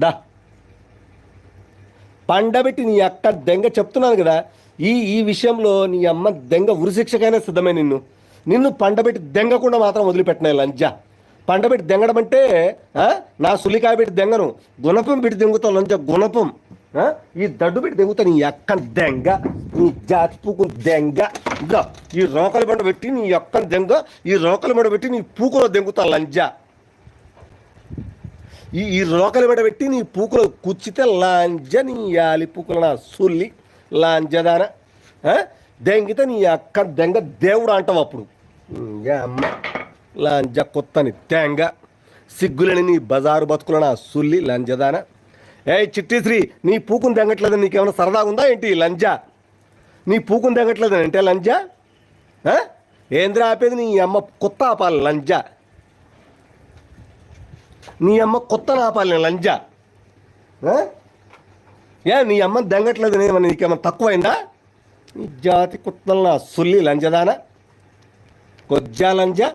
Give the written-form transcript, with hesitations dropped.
దా పండబెట్టి నీ అక్క దెంగ చెప్తున్నాను కదా. ఈ విషయంలో నీ అమ్మ దెంగ ఉరిశిక్షకైనా సిద్ధమే. నిన్ను పండబెట్టి దెంగకుండా మాత్రం వదిలిపెట్టినాయి లంజా. పండబెట్టి దెంగడం అంటే నా సులికాయ పెట్టి దెంగను, గుణపం పెట్టి దెంగుతావు లంజ, గుణపం. ఈ దడ్డు పెట్టి దెంగుతా నీ అక్క దెంగ, నీ జాతి పూకు దెంగ. ఇంకా ఈ రోకల బండ పెట్టి నీ అక్క దెంగ, ఈ రోకల బండ పెట్టి నీ పూకులో దెంగుతా లంజా. ఈ రోకలి బెడ పెట్టి నీ పూకులు కుచ్చితే లాంజ, నీ యాలి పూకుల నా సుల్లి లాంజదాన. దెంగితే నీ అక్క దెంగ దేవుడు అంటావు అప్పుడు. అమ్మ లాంజ కొత్తని దెంగ, సిగ్గులని నీ బజారు బతుకుల నా సుల్లి లంజదాన. చిట్టిశ్రీ, నీ పూకుని దెంగట్లేదని నీకేమైనా సరదాగా ఉందా ఏంటి లంజా? నీ పూకుని దెంగట్లేదని అంటే లంజా? ఏంద్ర ఆపేది? నీ అమ్మ కొత్త ఆపాలి లంజా. నీ అమ్మ కొత్త నాపాలి లంజా. నీ అమ్మ దెంగట్లేదు నీకేమన్నా తక్కువైందా? జాతి కుత్తల సుల్లి లంజదానా, కొజ్జా లంజా.